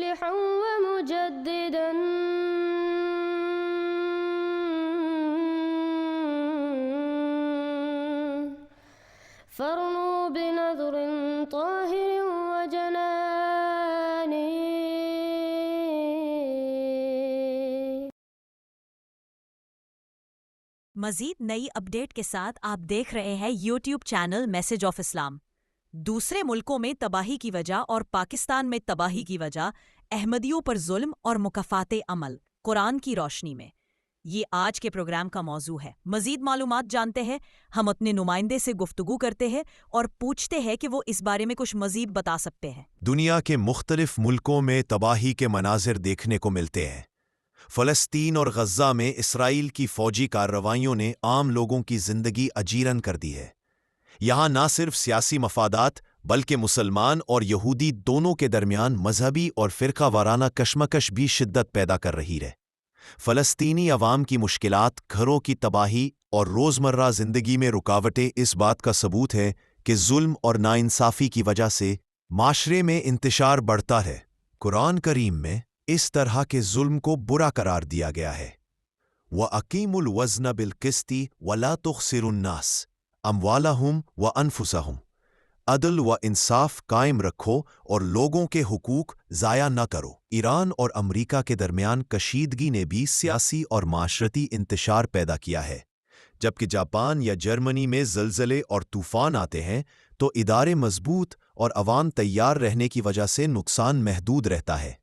مصلحا ومجددا فارنوا بنظر طاهر وجنان. مزید نئی اپڈیٹ کے ساتھ آپ دیکھ رہے ہیں یوٹیوب چینل میسج آف اسلام. دوسرے ملکوں میں تباہی کی وجہ اور پاکستان میں تباہی کی وجہ، احمدیوں پر ظلم اور مکافات عمل قرآن کی روشنی میں، یہ آج کے پروگرام کا موضوع ہے. مزید معلومات جانتے ہیں، ہم اپنے نمائندے سے گفتگو کرتے ہیں اور پوچھتے ہیں کہ وہ اس بارے میں کچھ مزید بتا سکتے ہیں. دنیا کے مختلف ملکوں میں تباہی کے مناظر دیکھنے کو ملتے ہیں. فلسطین اور غزہ میں اسرائیل کی فوجی کارروائیوں نے عام لوگوں کی زندگی اجیرن کر دی ہے. یہاں نہ صرف سیاسی مفادات بلکہ مسلمان اور یہودی دونوں کے درمیان مذہبی اور فرقہ وارانہ کشمکش بھی شدت پیدا کر رہی ہے. فلسطینی عوام کی مشکلات، گھروں کی تباہی اور روزمرہ زندگی میں رکاوٹیں اس بات کا ثبوت ہے کہ ظلم اور ناانصافی کی وجہ سے معاشرے میں انتشار بڑھتا ہے. قرآن کریم میں اس طرح کے ظلم کو برا قرار دیا گیا ہے. وَأَقِيمُوا الْوَزْنَ بِالْقِسْطِ وَلَا تُخْسِرُوا النَّاسَ أَمْوَالَهُمْ وَأَنفُسَهُمْ. عدل و انصاف قائم رکھو اور لوگوں کے حقوق ضائع نہ کرو. ایران اور امریکہ کے درمیان کشیدگی نے بھی سیاسی اور معاشرتی انتشار پیدا کیا ہے. جبکہ جاپان یا جرمنی میں زلزلے اور طوفان آتے ہیں تو ادارے مضبوط اور عوام تیار رہنے کی وجہ سے نقصان محدود رہتا ہے.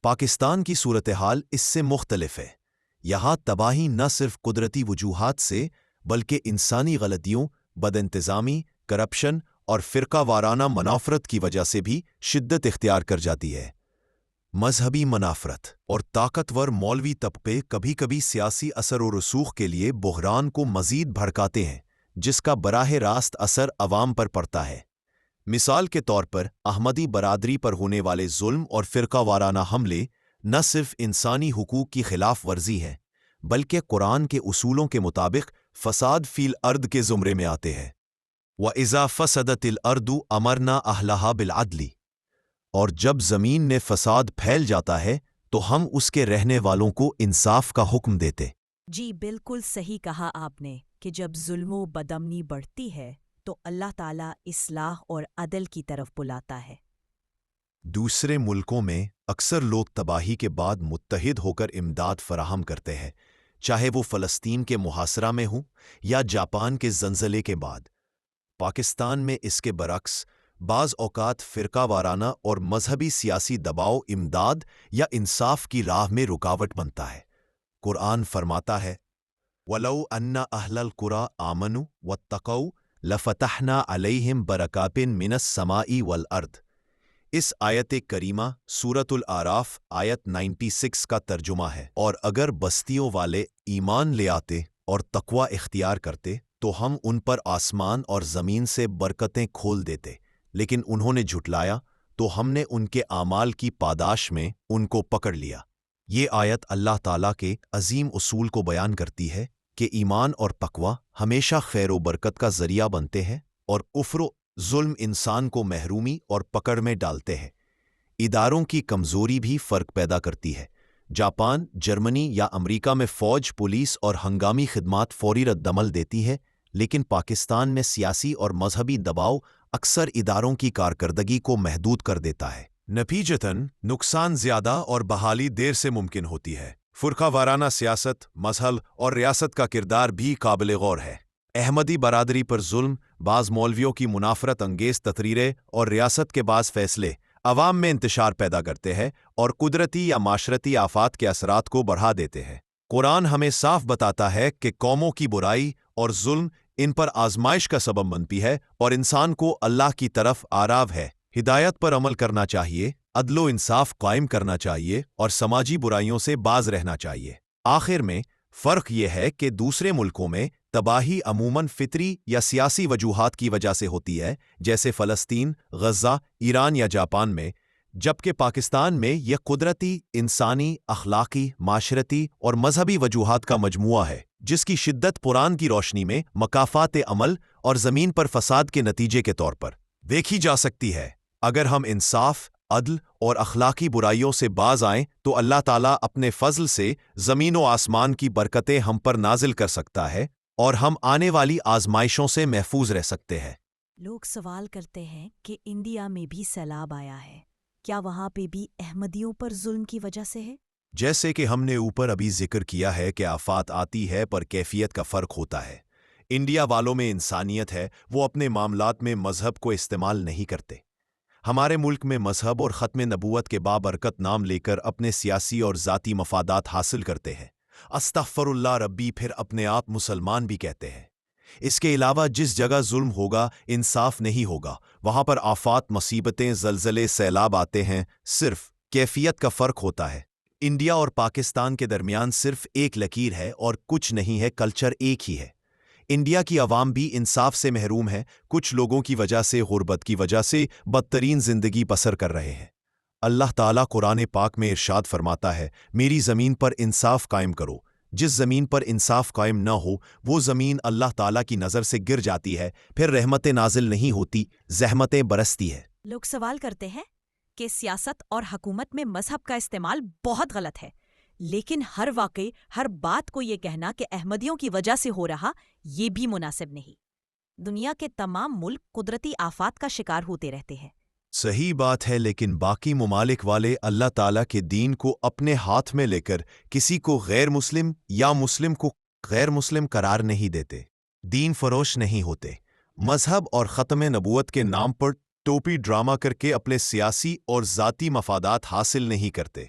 پاکستان کی صورتحال اس سے مختلف ہے. یہاں تباہی نہ صرف قدرتی وجوہات سے بلکہ انسانی غلطیوں، بد انتظامی، کرپشن اور فرقہ وارانہ منافرت کی وجہ سے بھی شدت اختیار کر جاتی ہے. مذہبی منافرت اور طاقتور مولوی طبقے کبھی کبھی سیاسی اثر و رسوخ کے لیے بحران کو مزید بھڑکاتے ہیں، جس کا براہ راست اثر عوام پر پڑتا ہے. مثال کے طور پر احمدی برادری پر ہونے والے ظلم اور فرقہ وارانہ حملے نہ صرف انسانی حقوق کی خلاف ورزی ہے بلکہ قرآن کے اصولوں کے مطابق فساد فی الارض کے زمرے میں آتے ہیں. وَإِذَا فَسَدَتِ الْأَرْضُ أَمَرْنَا أَهْلَهَا بِالْعَدْلِ. اور جب زمین میں فساد پھیل جاتا ہے تو ہم اس کے رہنے والوں کو انصاف کا حکم دیتے. جی بالکل صحیح کہا آپ نے کہ جب ظلم و بدامنی بڑھتی ہے تو اللہ تعالیٰ اصلاح اور عدل کی طرف بلاتا ہے. دوسرے ملکوں میں اکثر لوگ تباہی کے بعد متحد ہو کر امداد فراہم کرتے ہیں، چاہے وہ فلسطین کے محاصرہ میں ہوں یا جاپان کے زلزلے کے بعد. پاکستان میں اس کے برعکس بعض اوقات فرقہ وارانہ اور مذہبی سیاسی دباؤ امداد یا انصاف کی راہ میں رکاوٹ بنتا ہے. قرآن فرماتا ہے وَلَوْ أَنَّ أَهْلَ الْقُرَىٰ آمَنُوا وَاتَّقَوْا لَفَتَحْنَا عَلَيْهِمْ بَرَكَاتٍ مِّنَ السَّمَاءِ وَالْأَرْضِ. اس آیت کریمہ سورۃ الاعراف آیت 96 کا ترجمہ ہے. اور اگر بستیوں والے ایمان لے آتے اور تقوی اختیار کرتے تو ہم ان پر آسمان اور زمین سے برکتیں کھول دیتے، لیکن انہوں نے جھٹلایا تو ہم نے ان کے اعمال کی پاداش میں ان کو پکڑ لیا. یہ آیت اللہ تعالیٰ کے عظیم اصول کو بیان کرتی ہے کہ ایمان اور تقوی ہمیشہ خیر و برکت کا ذریعہ بنتے ہیں اور کفر و ظلم انسان کو محرومی اور پکڑ میں ڈالتے ہیں. اداروں کی کمزوری بھی فرق پیدا کرتی ہے. جاپان، جرمنی یا امریکہ میں فوج، پولیس اور ہنگامی خدمات فوری ردعمل دیتی ہے، لیکن پاکستان میں سیاسی اور مذہبی دباؤ اکثر اداروں کی کارکردگی کو محدود کر دیتا ہے. نتیجتاً نقصان زیادہ اور بحالی دیر سے ممکن ہوتی ہے. فرقہ وارانہ سیاست، مذہب اور ریاست کا کردار بھی قابل غور ہے. احمدی برادری پر ظلم، بعض مولویوں کی منافرت انگیز تقریریں اور ریاست کے بعض فیصلے عوام میں انتشار پیدا کرتے ہیں اور قدرتی یا معاشرتی آفات کے اثرات کو بڑھا دیتے ہیں. قرآن ہمیں صاف بتاتا ہے کہ قوموں کی برائی اور ظلم ان پر آزمائش کا سبب بنتی ہے اور انسان کو اللہ کی طرف آراو ہے. ہدایت پر عمل کرنا چاہیے، عدل و انصاف قائم کرنا چاہیے اور سماجی برائیوں سے باز رہنا چاہیے. آخر میں فرق یہ ہے کہ دوسرے ملکوں میں تباہی عموماً فطری یا سیاسی وجوہات کی وجہ سے ہوتی ہے، جیسے فلسطین، غزہ، ایران یا جاپان میں، جبکہ پاکستان میں یہ قدرتی، انسانی، اخلاقی، معاشرتی اور مذہبی وجوہات کا مجموعہ ہے، جس کی شدت قرآن کی روشنی میں مکافات عمل اور زمین پر فساد کے نتیجے کے طور پر دیکھی جا سکتی ہے. اگر ہم انصاف، عدل اور اخلاقی برائیوں سے باز آئیں تو اللہ تعالیٰ اپنے فضل سے زمین و آسمان کی برکتیں ہم پر نازل کر سکتا ہے اور ہم آنے والی آزمائشوں سے محفوظ رہ سکتے ہیں۔ لوگ سوال کرتے ہیں کہ انڈیا میں بھی سیلاب آیا ہے، کیا وہاں پہ بھی احمدیوں پر ظلم کی وجہ سے ہے؟ جیسے کہ ہم نے اوپر ابھی ذکر کیا ہے کہ آفات آتی ہے پر کیفیت کا فرق ہوتا ہے۔ انڈیا والوں میں انسانیت ہے، وہ اپنے معاملات میں مذہب کو استعمال نہیں کرتے۔ ہمارے ملک میں مذہب اور ختم نبوت کے بابرکت نام لے کر اپنے سیاسی اور ذاتی مفادات حاصل کرتے ہیں۔ استغفر اللہ ربی، پھر اپنے آپ مسلمان بھی کہتے ہیں۔ اس کے علاوہ جس جگہ ظلم ہوگا، انصاف نہیں ہوگا، وہاں پر آفات، مصیبتیں، زلزلے، سیلاب آتے ہیں۔ صرف کیفیت کا فرق ہوتا ہے۔ انڈیا اور پاکستان کے درمیان صرف ایک لکیر ہے اور کچھ نہیں ہے، کلچر ایک ہی ہے۔ انڈیا کی عوام بھی انصاف سے محروم ہے، کچھ لوگوں کی وجہ سے، غربت کی وجہ سے بدترین زندگی بسر کر رہے ہیں۔ اللہ تعالیٰ قرآن پاک میں ارشاد فرماتا ہے، میری زمین پر انصاف قائم کرو۔ جس زمین پر انصاف قائم نہ ہو، وہ زمین اللہ تعالیٰ کی نظر سے گر جاتی ہے، پھر رحمتیں نازل نہیں ہوتی، زحمتیں برستی ہے۔ لوگ سوال کرتے ہیں کہ سیاست اور حکومت میں مذہب کا استعمال بہت غلط ہے، لیکن ہر واقعے، ہر بات کو یہ کہنا کہ احمدیوں کی وجہ سے ہو رہا، یہ بھی مناسب نہیں۔ دنیا کے تمام ملک قدرتی آفات کا شکار ہوتے رہتے ہیں۔ صحیح بات ہے، لیکن باقی ممالک والے اللہ تعالیٰ کے دین کو اپنے ہاتھ میں لے کر کسی کو غیر مسلم یا مسلم کو غیر مسلم قرار نہیں دیتے، دین فروش نہیں ہوتے، مذہب اور ختم نبوت کے نام پر ٹوپی ڈرامہ کر کے اپنے سیاسی اور ذاتی مفادات حاصل نہیں کرتے۔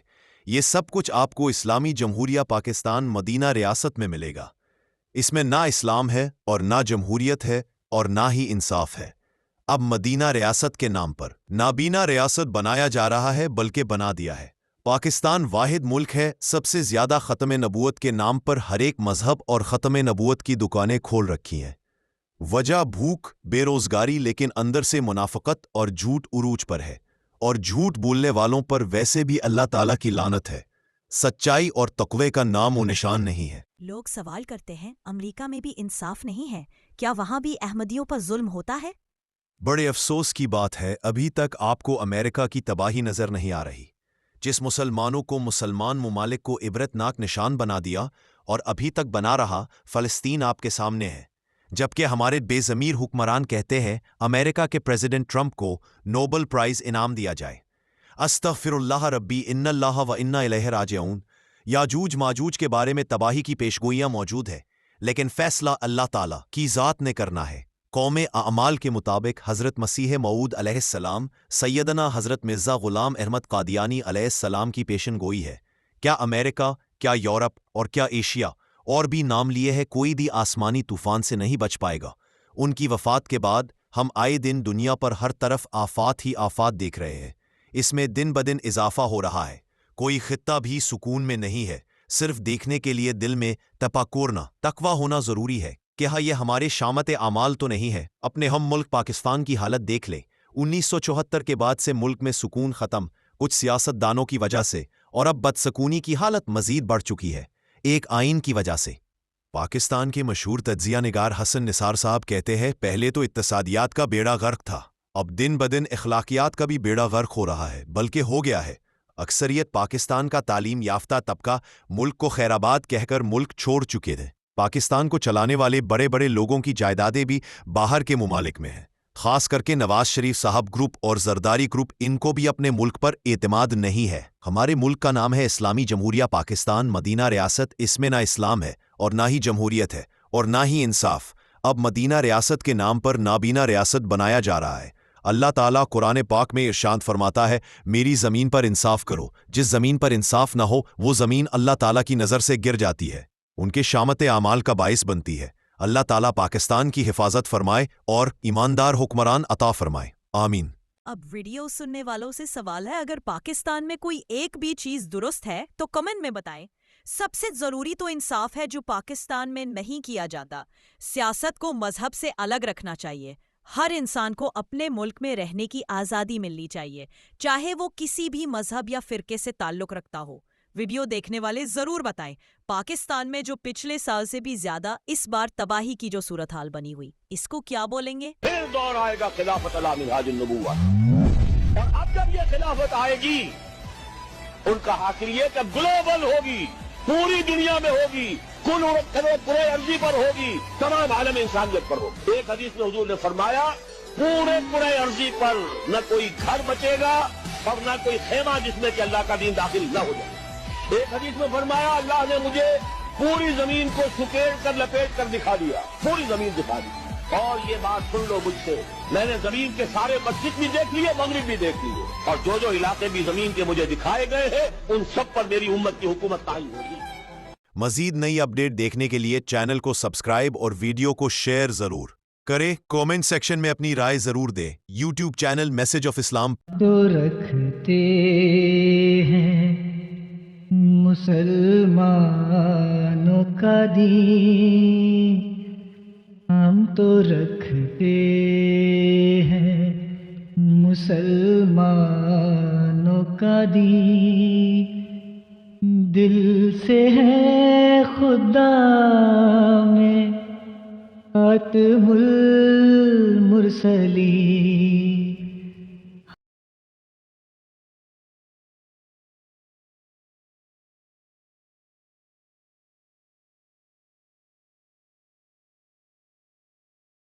یہ سب کچھ آپ کو اسلامی جمہوریہ پاکستان مدینہ ریاست میں ملے گا۔ اس میں نہ اسلام ہے اور نہ جمہوریت ہے اور نہ ہی انصاف ہے۔ اب مدینہ ریاست کے نام پر نابینا ریاست بنایا جا رہا ہے، بلکہ بنا دیا ہے۔ پاکستان واحد ملک ہے، سب سے زیادہ ختم نبوت کے نام پر ہر ایک مذہب اور ختم نبوت کی دکانیں کھول رکھی ہیں۔ وجہ بھوک، بے روزگاری، لیکن اندر سے منافقت اور جھوٹ عروج پر ہے، اور جھوٹ بولنے والوں پر ویسے بھی اللہ تعالیٰ کی لعنت ہے۔ سچائی اور تقوی کا نام و نشان نہیں ہے۔ لوگ سوال کرتے ہیں، امریکہ میں بھی انصاف نہیں ہے، کیا وہاں بھی احمدیوں پر ظلم ہوتا ہے؟ بڑے افسوس کی بات ہے، ابھی تک آپ کو امریکہ کی تباہی نظر نہیں آ رہی، جس مسلمانوں کو مسلمان ممالک کو عبرتناک نشان بنا دیا اور ابھی تک بنا رہا۔ فلسطین آپ کے سامنے ہے، جبکہ ہمارے بے ضمیر حکمران کہتے ہیں امریکہ کے پریزیڈنٹ ٹرمپ کو نوبل پرائز انعام دیا جائے۔ استغفر اللہ ربی، ان اللہ و انا الیہ راجعون۔ یاجوج ماجوج کے بارے میں تباہی کی پیشگوئیاں موجود ہے، لیکن فیصلہ اللہ تعالیٰ کی ذات نے کرنا ہے۔ قوم اعمال کے مطابق حضرت مسیح موعود علیہ السلام، سیدنا حضرت مرزا غلام احمد قادیانی علیہ السلام کی پیشن گوئی ہے۔ کیا امریکہ، کیا یورپ اور کیا ایشیا اور بھی نام لیے ہے، کوئی بھی آسمانی طوفان سے نہیں بچ پائے گا۔ ان کی وفات کے بعد ہم آئے دن دنیا پر ہر طرف آفات ہی آفات دیکھ رہے ہیں، اس میں دن بدن اضافہ ہو رہا ہے۔ کوئی خطہ بھی سکون میں نہیں ہے، صرف دیکھنے کے لیے دل میں تقوی ہونا ضروری ہے کہ ہاں یہ ہمارے شامت اعمال تو نہیں ہے۔ اپنے ہم ملک پاکستان کی حالت دیکھ لیں، 1974 کے بعد سے ملک میں سکون ختم، کچھ سیاست دانوں کی وجہ سے، اور اب بدسکونی کی حالت مزید بڑھ چکی ہے، ایک آئین کی وجہ سے۔ پاکستان کے مشہور تجزیہ نگار حسن نثار صاحب کہتے ہیں، پہلے تو اقتصادیات کا بیڑا غرق تھا، اب دن بدن اخلاقیات کا بھی بیڑا غرق ہو رہا ہے، بلکہ ہو گیا ہے۔ اکثریت پاکستان کا تعلیم یافتہ طبقہ ملک کو خیرآباد کہہ کر ملک چھوڑ چکے تھے۔ پاکستان کو چلانے والے بڑے بڑے لوگوں کی جائیدادیں بھی باہر کے ممالک میں ہیں، خاص کر کے نواز شریف صاحب گروپ اور زرداری گروپ، ان کو بھی اپنے ملک پر اعتماد نہیں ہے۔ ہمارے ملک کا نام ہے اسلامی جمہوریہ پاکستان مدینہ ریاست، اس میں نہ اسلام ہے اور نہ ہی جمہوریت ہے اور نہ ہی انصاف۔ اب مدینہ ریاست کے نام پر نابینا ریاست بنایا جا رہا ہے۔ اللہ تعالیٰ قرآن پاک میں ارشاد فرماتا ہے، میری زمین پر انصاف کرو۔ جس زمین پر انصاف نہ ہو، وہ زمین اللہ تعالیٰ کی نظر سے گر جاتی ہے، ان کے شامت اعمال کا باعث بنتی ہے۔ اللہ تعالیٰ پاکستان کی حفاظت فرمائے اور ایماندار حکمران عطا فرمائے، آمین۔ اب ویڈیو سننے والوں سے سوال ہے، اگر پاکستان میں کوئی ایک بھی چیز درست ہے تو کمنٹ میں بتائیں۔ سب سے ضروری تو انصاف ہے، جو پاکستان میں نہیں کیا جاتا۔ سیاست کو مذہب سے الگ رکھنا چاہیے۔ ہر انسان کو اپنے ملک میں رہنے کی آزادی ملنی چاہیے، چاہے وہ کسی بھی مذہب یا فرقے سے تعلق رکھتا ہو۔ ویڈیو دیکھنے والے ضرور بتائیں، پاکستان میں جو پچھلے سال سے بھی زیادہ اس بار تباہی کی جو صورتحال بنی ہوئی، اس کو کیا بولیں گے؟ پھر دور آئے گا خلافت علی منہاج النبوت، اور اب جب یہ خلافت آئے گی ان کا حاکمیت اب گلوبل ہوگی، پوری دنیا میں ہوگی، کل پورے عرضی پر ہوگی، تمام عالم انسانیت پر ہوگی۔ ایک حدیث میں حضور نے فرمایا پورے عرضی پر نہ کوئی گھر بچے گا اور نہ کوئی خیمہ جس میں کہ اللہ کا دین داخل نہ ہو جائے۔ ایک حدیث میں فرمایا اللہ نے مجھے پوری زمین کو سکیڑ کر لپیٹ کر دکھا دیا، پوری زمین دکھا دی۔ اور یہ بات سن لو مجھ سے، میں نے زمین کے سارے مشرق بھی دیکھ لیے، مغرب بھی دیکھ لیے، اور جو علاقے بھی زمین کے مجھے دکھائے گئے ہیں ان سب پر میری امت کی حکومت قائم ہوگی۔ مزید نئی اپڈیٹ دیکھنے کے لیے چینل کو سبسکرائب اور ویڈیو کو شیئر ضرور کریں۔ کومنٹ سیکشن میں اپنی رائے ضرور دیں۔ یوٹیوب چینل میسج آف اسلام تو رکھتے ہیں مسلمانوں کا دین، ہم تو رکھتے ہیں مسلمانوں کا دین، دل سے ہے خدا میں خاتم المرسلین۔